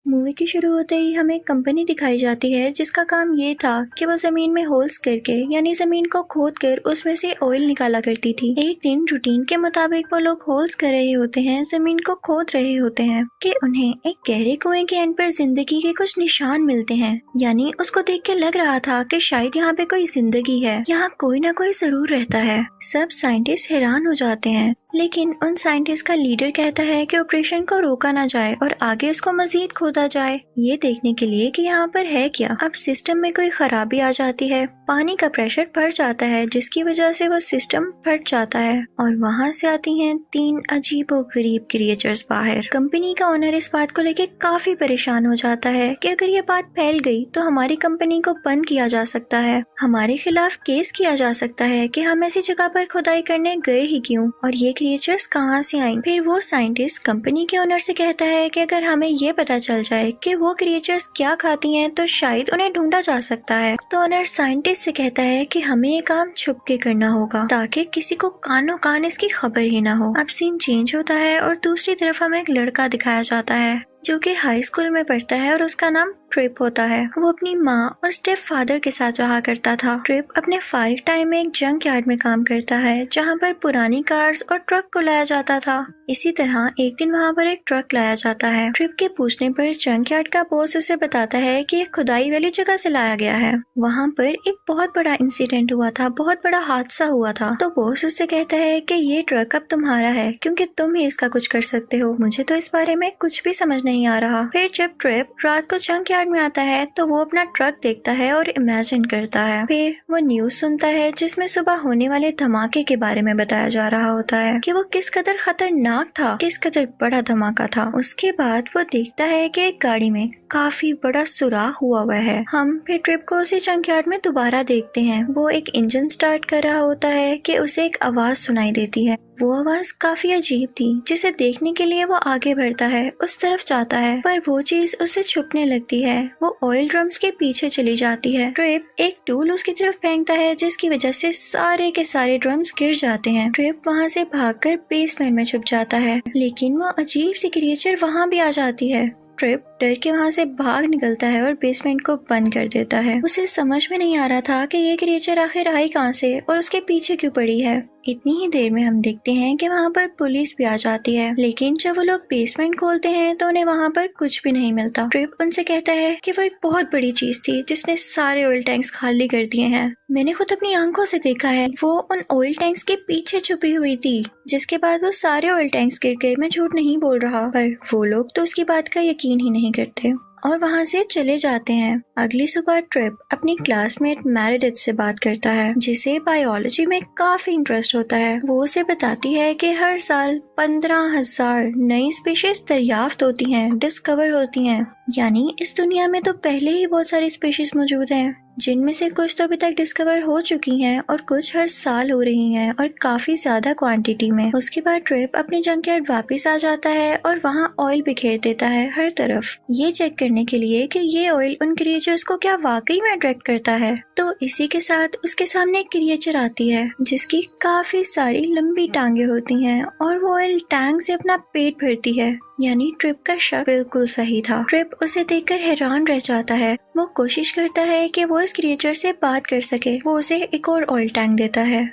Movie की शुरू होते ही हमें कंपनी दिखाई जाती है जिसका काम ये था कि वो जमीन में होल्स करके यानी जमीन को खोद कर उसमें से ऑयल निकाला करती थी। एक दिन रूटीन के मुताबिक वो लोग होल्स कर रहे होते हैं, जमीन को खोद रहे होते हैं कि उन्हें एक गहरे कुएं के एंड पर जिंदगी के कुछ निशान मिलते हैं। यानी उसको देख के लग रहा था कि शायद यहाँ पे कोई जिंदगी है, यहाँ कोई ना कोई जरूर रहता है। सब साइंटिस्ट हैरान हो जाते हैं, लेकिन उन साइंटिस्ट का लीडर कहता है कि ऑपरेशन को रोका ना जाए और आगे इसको मजीद खोदा जाए, ये देखने के लिए कि यहाँ पर है क्या। अब सिस्टम में कोई खराबी आ जाती है, पानी का प्रेशर बढ़ जाता है जिसकी वजह से वो सिस्टम फट जाता है और वहाँ से आती हैं 3 अजीबोगरीब क्रिएचर्स बाहर। कंपनी का ओनर इस बात को लेके काफी परेशान हो जाता है कि अगर ये बात फैल गई तो हमारी कंपनी को बंद किया जा सकता है, हमारे खिलाफ केस किया जा सकता है कि हम ऐसी जगह पर खुदाई करने गए ही क्यों और ये क्रिएचर्स कहाँ से आई। फिर वो साइंटिस्ट कंपनी के ओनर से कहता है कि अगर हमें ये पता चल जाए कि वो क्रिएचर्स क्या खाती हैं तो शायद उन्हें ढूंढा जा सकता है। तो ओनर साइंटिस्ट से कहता है कि हमें ये काम छुप के करना होगा ताकि किसी को कानो कान इसकी खबर ही ना हो। अब सीन चेंज होता है और दूसरी तरफ हमें एक लड़का दिखाया जाता है जो कि हाई स्कूल में पढ़ता है और उसका नाम ट्रिप होता है। वो अपनी माँ और स्टेप फादर के साथ रहा करता था। ट्रिप अपने फारिग टाइम में एक जंक यार्ड में काम करता है जहाँ पर पुरानी कार्स और ट्रक को लाया जाता था। इसी तरह एक दिन वहाँ पर एक ट्रक लाया जाता है। ट्रिप के पूछने पर जंक यार्ड का बॉस उसे बताता है कि एक खुदाई वाली जगह से लाया गया है, वहाँ पर एक बहुत बड़ा इंसिडेंट हुआ था, बहुत बड़ा हादसा हुआ था। तो बॉस उससे कहता है कि ये ट्रक अब तुम्हारा है क्योंकि तुम ही इसका कुछ कर सकते हो, मुझे तो इस बारे में कुछ भी समझ नहीं आ रहा। फिर जब ट्रिप रात को जंक यार्ड में आता है तो वो अपना ट्रक देखता है और इमेजिन करता है। फिर वो न्यूज सुनता है जिसमें सुबह होने वाले धमाके के बारे में बताया जा रहा होता है कि वो किस कदर खतरनाक था, किस कदर बड़ा धमाका था। उसके बाद वो देखता है कि एक गाड़ी में काफी बड़ा सुराख हुआ है। हम फिर ट्रिप को उसी जंक यार्ड में दोबारा देखते हैं। वो एक इंजन स्टार्ट कर रहा होता है कि उसे एक आवाज सुनाई देती है। वो आवाज काफी अजीब थी जिसे देखने के लिए वो आगे बढ़ता है, उस तरफ जाता है, पर वो चीज उसे छुपने लगती है। वो ऑयल ड्रम्स के पीछे चली जाती है। ट्रिप एक टूल उसकी तरफ फेंकता है जिसकी वजह से सारे के सारे ड्रम्स गिर जाते हैं। ट्रिप वहाँ से भागकर बेसमेंट में छुप जाता है, लेकिन वो अजीब सी क्रिएचर वहाँ भी आ जाती है। ट्रिप डर के वहाँ से भाग निकलता है और बेसमेंट को बंद कर देता है। उसे समझ में नहीं आ रहा था कि ये क्रिएचर आखिर आई कहाँ से और उसके पीछे क्यों पड़ी है। इतनी ही देर में हम देखते हैं कि वहाँ पर पुलिस भी आ जाती है, लेकिन जब वो लोग बेसमेंट खोलते हैं तो उन्हें वहाँ पर कुछ भी नहीं मिलता। ट्रिप उनसे कहता है कि वो एक बहुत बड़ी चीज थी जिसने सारे ऑयल टैंक्स खाली कर दिए हैं। मैंने खुद अपनी आंखों से देखा है, वो उन ऑयल टैंक्स के पीछे छुपी हुई थी, जिसके बाद वो सारे ऑयल टैंक्स गिर गए। मैं झूठ नहीं बोल रहा। पर वो लोग तो उसकी बात का यकीन ही नहीं करते और वहाँ से चले जाते हैं। अगली सुबह ट्रिप अपनी क्लासमेट मेरेडिथ से बात करता है जिसे बायोलॉजी में काफी इंटरेस्ट होता है। वो उसे बताती है कि हर साल 15,000 नई स्पीशीज दरियाफ्त होती हैं, डिस्कवर होती हैं। यानी इस दुनिया में तो पहले ही बहुत सारी स्पीशीज मौजूद हैं, जिनमें से कुछ तो अभी तक डिस्कवर हो चुकी हैं और कुछ हर साल हो रही हैं और काफी ज्यादा क्वांटिटी में। उसके बाद ट्रिप अपनी जंकयार्ड वापस आ जाता है और वहाँ ऑयल बिखेर देता है हर तरफ, ये चेक करने के लिए कि ये ऑयल उन क्रिएचर्स को क्या वाकई में अट्रैक्ट करता है। तो इसी के साथ उसके सामने एक क्रिएचर आती है जिसकी काफी सारी लंबी टांगे होती हैं और वो ऑयल टैंक से अपना पेट भरती है। यानी ट्रिप का शक बिल्कुल सही था। ट्रिप उसे देखकर हैरान रह जाता है। वो कोशिश करता है कि वो इस क्रिएचर से बात कर सके। वो उसे एक और ऑयल टैंक देता है।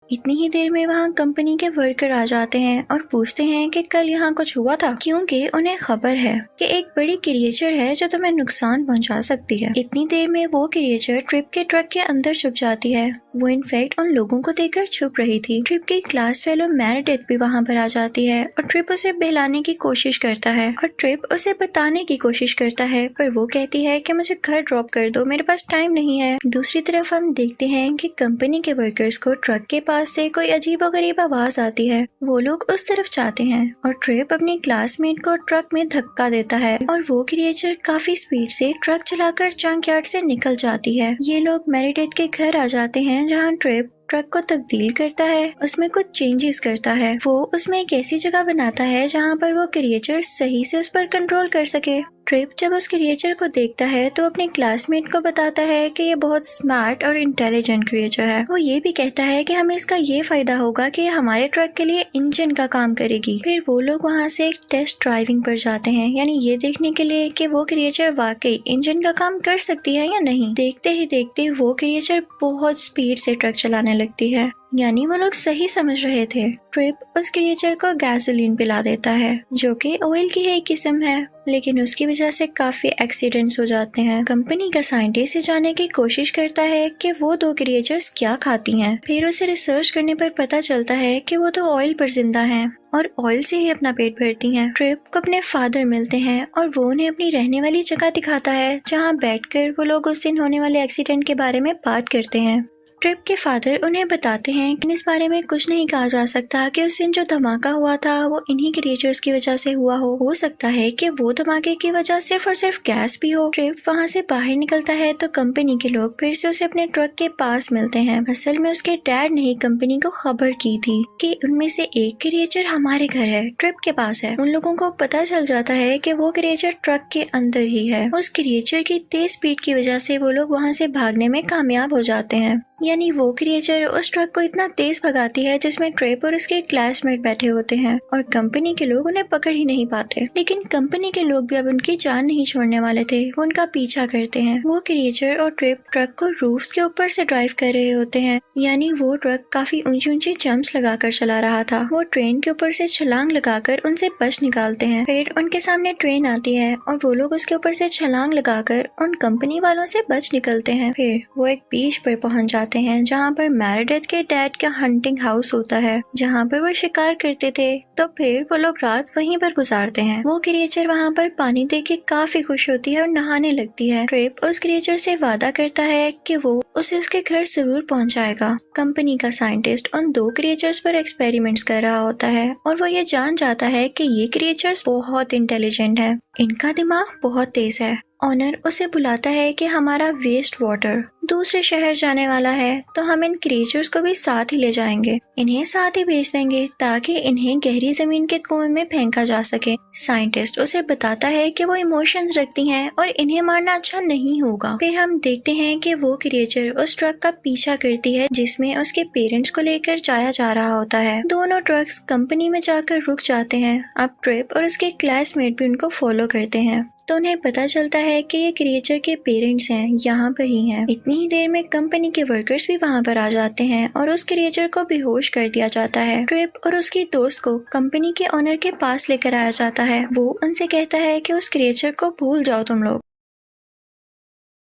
इतनी ही देर में वहाँ कंपनी के वर्कर आ जाते हैं और पूछते हैं कि कल यहाँ कुछ हुआ था, क्योंकि उन्हें खबर है कि एक बड़ी क्रिएचर है जो तुम्हें नुकसान पहुँचा सकती है। इतनी देर में वो क्रिएचर ट्रिप के ट्रक के अंदर छुप जाती है। वो इनफैक्ट उन लोगों को देखकर छुप रही थी। ट्रिप की क्लास फेलो मेरेडिथ भी वहाँ पर आ जाती है और ट्रिप उसे बहलाने की कोशिश करता है और ट्रिप उसे बताने की कोशिश करता है, पर वो कहती है कि मुझे घर ड्रॉप कर दो, मेरे पास टाइम नहीं है। दूसरी तरफ हम देखते हैं कि कंपनी के वर्कर्स को ट्रक के पास से कोई अजीबोगरीब आवाज आती है। वो लोग उस तरफ जाते हैं और ट्रिप अपनी क्लासमेट को ट्रक में धक्का देता है और वो क्रिएचर काफी स्पीड से ट्रक चलाकर जंकयार्ड से निकल जाती है। ये लोग मेरेडिथ के घर आ जाते हैं जहाँ ट्रिप ट्रक को तब्दील करता है, उसमें कुछ चेंजेस करता है। वो उसमें एक ऐसी जगह बनाता है जहाँ पर वो क्रिएचर सही से उस पर कंट्रोल कर सके। ट्रिप जब उस क्रिएचर को देखता है तो अपने क्लासमेट को बताता है कि ये बहुत स्मार्ट और इंटेलिजेंट क्रिएचर है। वो ये भी कहता है कि हमें इसका ये फायदा होगा कि हमारे ट्रक के लिए इंजन का काम करेगी। फिर वो लोग वहाँ से एक टेस्ट ड्राइविंग पर जाते हैं, यानी ये देखने के लिए कि वो क्रिएचर वाकई इंजन का काम कर सकती है या नहीं। देखते ही देखते वो क्रिएचर बहुत स्पीड से ट्रक चलाने लगती है, यानी वो लोग सही समझ रहे थे। ट्रिप उस क्रिएचर को गैसोलीन पिला देता है जो कि ऑयल की एक किस्म है, लेकिन उसकी वजह से काफी एक्सीडेंट्स हो जाते हैं। कंपनी का साइंटिस्ट ये जानने की कोशिश करता है कि वो दो क्रिएचर्स क्या खाती हैं। फिर उसे रिसर्च करने पर पता चलता है कि वो तो ऑयल पर जिंदा हैं और ऑयल से ही अपना पेट भरती हैं। ट्रिप को अपने फादर मिलते हैं और वो उन्हें अपनी रहने वाली जगह दिखाता है जहाँ बैठकर वो लोग उस दिन होने वाले एक्सीडेंट के बारे में बात करते हैं। ट्रिप के फादर उन्हें बताते हैं कि इस बारे में कुछ नहीं कहा जा सकता कि उस दिन जो धमाका हुआ था वो इन्हीं क्रिएचर्स की वजह से हुआ हो सकता है कि वो धमाके की वजह सिर्फ और सिर्फ गैस भी हो। ट्रिप वहाँ से बाहर निकलता है तो कंपनी के लोग फिर से उसे अपने ट्रक के पास मिलते हैं। असल में उसके डैड ने ही कंपनी को खबर की थी कि उनमें से एक क्रिएचर हमारे घर है, ट्रिप के पास है। उन लोगों को पता चल जाता है कि वो क्रिएचर ट्रक के अंदर ही है। उस क्रिएचर की तेज स्पीड की वजह से वो लोग वहाँ से भागने में कामयाब हो जाते हैं, यानी वो क्रिएचर उस ट्रक को इतना तेज भगाती है जिसमें ट्रिप और उसके क्लासमेट बैठे होते हैं और कंपनी के लोग उन्हें पकड़ ही नहीं पाते। लेकिन कंपनी के लोग भी अब उनकी जान नहीं छोड़ने वाले थे, वो उनका पीछा करते हैं। वो क्रिएचर और ट्रिप ट्रक को रूफ्स के ऊपर से ड्राइव कर रहे होते हैं, यानी वो ट्रक काफी ऊंची ऊंची जंप्स लगाकर चला रहा था। वो ट्रेन के ऊपर से छलांग लगाकर उनसे बच निकालते हैं। फिर उनके सामने ट्रेन आती है और वो लोग उसके ऊपर से छलांग लगाकर उन कंपनी वालों से बच निकलते हैं। फिर वो एक बीच पर पहुंच जाते हैं जहाँ पर मेरेडिथ के डैड का हंटिंग हाउस होता है, जहाँ पर वो शिकार करते थे। तो फिर वो लोग रात वहीं पर गुजारते हैं। वो क्रिएचर वहाँ पर पानी देख के काफी खुश होती है और नहाने लगती है। ट्रिप उस क्रिएचर से वादा करता है कि वो उसे उसके घर जरूर पहुँचाएगा। कंपनी का साइंटिस्ट उन दो क्रिएचर्स पर एक्सपेरिमेंट्स कर रहा होता है और वो ये जान जाता है कि ये क्रिएचर्स बहुत इंटेलिजेंट है, इनका दिमाग बहुत तेज है। ऑनर उसे बुलाता है कि हमारा वेस्ट वाटर दूसरे शहर जाने वाला है, तो हम इन क्रिएचर्स को भी साथ ही ले जाएंगे, इन्हें साथ ही भेज देंगे ताकि इन्हें गहरी जमीन के कुएं में फेंका जा सके। साइंटिस्ट उसे बताता है कि वो इमोशंस रखती हैं और इन्हें मारना अच्छा नहीं होगा। फिर हम देखते हैं कि वो क्रिएचर उस ट्रक का पीछा करती है जिसमें उसके पेरेंट्स को लेकर जाया जा रहा होता है। दोनों ट्रक्स कंपनी में जाकर रुक जाते हैं। अब ट्रिप और उसके क्लासमेट भी उनको फॉलो करते हैं, तो उन्हें पता चलता है कि ये क्रिएचर के पेरेंट्स हैं, यहाँ पर ही हैं। इतनी ही देर में कंपनी के वर्कर्स भी वहाँ पर आ जाते हैं और उस क्रिएचर को बेहोश कर दिया जाता है। ट्रिप और उसकी दोस्त को कंपनी के ओनर के पास लेकर आया जाता है। वो उनसे कहता है कि उस क्रिएचर को भूल जाओ तुम लोग।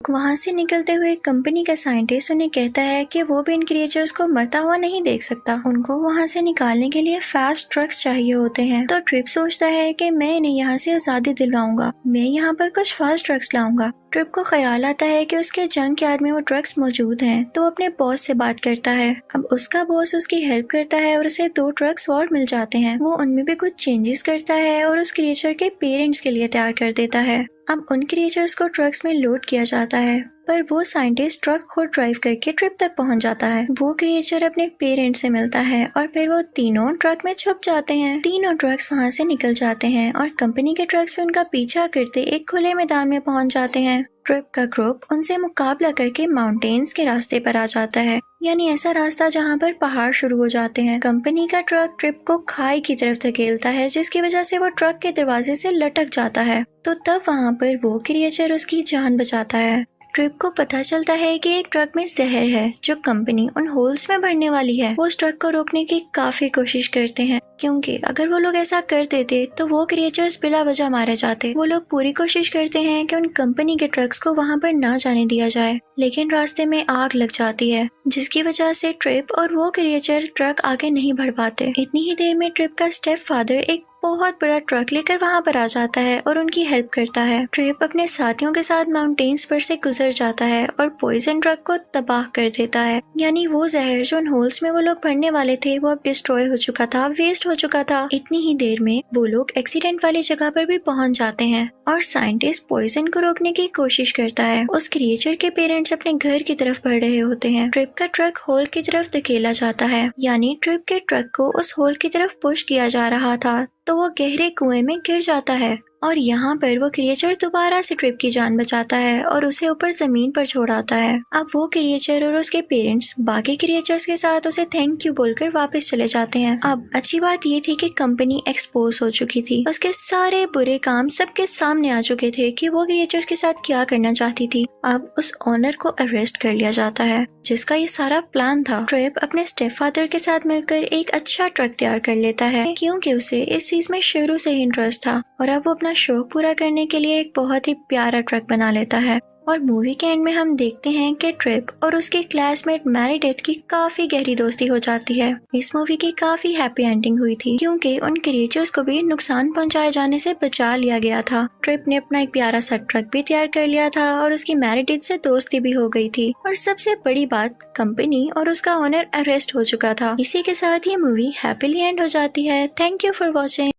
वहाँ से निकलते हुए कंपनी का साइंटिस्ट उन्हें कहता है कि वो भी इन क्रिएचर्स को मरता हुआ नहीं देख सकता, उनको वहाँ से निकालने के लिए फास्ट ट्रक्स चाहिए होते हैं। तो ट्रिप सोचता है कि मैं इन्हें यहाँ से आजादी दिलवाऊंगा, मैं यहाँ पर कुछ फास्ट ट्रक्स लाऊंगा। ट्रिप को ख्याल आता है कि उसके जंक यार्ड में वो ट्रक्स मौजूद हैं, तो अपने बॉस से बात करता है। अब उसका बॉस उसकी हेल्प करता है और उसे 2 ट्रक्स और मिल जाते हैं। वो उनमें भी कुछ चेंजेस करता है और उस क्रिएचर के पेरेंट्स के लिए तैयार कर देता है। अब उन क्रिएचर्स को ट्रक्स में लोड किया जाता है, पर वो साइंटिस्ट ट्रक खुद ड्राइव करके ट्रिप तक पहुंच जाता है। वो क्रिएचर अपने पेरेंट्स से मिलता है और फिर वो तीनों ट्रक में छुप जाते हैं। तीनों ट्रक्स वहां से निकल जाते हैं और कंपनी के ट्रक्स भी उनका पीछा करते एक खुले मैदान में पहुंच जाते हैं। ट्रिप का ग्रुप उनसे मुकाबला करके माउंटेन्स के रास्ते पर आ जाता है, यानी ऐसा रास्ता जहां पर पहाड़ शुरू हो जाते हैं। कंपनी का ट्रक ट्रिप को खाई की तरफ धकेलता है, जिसकी वजह से वो ट्रक के दरवाजे से लटक जाता है। तो तब वहां पर वो क्रिएचर उसकी जान बचाता है। ट्रिप को पता चलता है कि एक ट्रक में जहर है जो कंपनी उन होल्स में भरने वाली है। वो उस ट्रक को रोकने की काफी कोशिश करते हैं, क्योंकि अगर वो लोग ऐसा कर देते तो वो क्रिएचर्स बिला वजह मारे जाते। वो लोग पूरी कोशिश करते हैं कि उन कंपनी के ट्रक्स को वहां पर ना जाने दिया जाए, लेकिन रास्ते में आग लग जाती है, जिसकी वजह से ट्रिप और वो क्रिएचर ट्रक आगे नहीं बढ़ पाते। इतनी ही देर में ट्रिप का स्टेप फादर एक बहुत बड़ा ट्रक लेकर वहां पर आ जाता है और उनकी हेल्प करता है। ट्रिप अपने साथियों के साथ माउंटेन्स पर से गुजर जाता है और पॉइजन ट्रक को तबाह कर देता है, यानी वो जहर जो उन होल्स में वो लोग भरने वाले थे वो अब डिस्ट्रॉय हो चुका था, वेस्ट हो चुका था। इतनी ही देर में वो लोग एक्सीडेंट वाली जगह पर भी पहुंच जाते हैं और साइंटिस्ट पॉइजन को रोकने की कोशिश करता है। उस क्रिएचर के पेरेंट्स अपने घर की तरफ बढ़ रहे होते हैं। ट्रिप का ट्रक होल की तरफ धकेला जाता है, यानी ट्रिप के ट्रक को उस होल की तरफ पुश किया जा रहा था, तो वो गहरे कुएं में गिर जाता है। और यहाँ पर वो क्रिएचर दोबारा से ट्रिप की जान बचाता है और उसे ऊपर जमीन पर छोड़ आता है। अब वो क्रिएचर और उसके पेरेंट्स बाकी क्रिएचर्स के साथ उसे थैंक यू बोलकर वापस चले जाते हैं। अब अच्छी बात ये थी कि कंपनी एक्सपोज हो चुकी थी, उसके सारे बुरे काम सबके सामने आ चुके थे कि वो क्रिएचर्स के साथ क्या करना चाहती थी। अब उस ओनर को अरेस्ट कर लिया जाता है जिसका ये सारा प्लान था। ट्रिप अपने स्टेप फादर के साथ मिलकर एक अच्छा ट्रक तैयार कर लेता है क्योंकि उसे इस चीज में शुरू से ही इंटरेस्ट था और अब वो अपना शौक पूरा करने के लिए एक बहुत ही प्यारा ट्रक बना लेता है। और मूवी के एंड में हम देखते हैं कि ट्रिप और उसके क्लासमेट मेरिडेथ की काफी गहरी दोस्ती हो जाती है। इस मूवी की काफी हैप्पी एंडिंग हुई थी क्योंकि उन क्रिएचर्स को भी नुकसान पहुंचाए जाने से बचा लिया गया था। ट्रिप ने अपना एक प्यारा सा ट्रक भी तैयार कर लिया था और उसकी मेरिडेथ से दोस्ती भी हो गई थी और सबसे बड़ी बात, कंपनी और उसका ओनर अरेस्ट हो चुका था। इसी के साथ ये मूवी हैप्पीली एंड हो जाती है। Thank you for watching.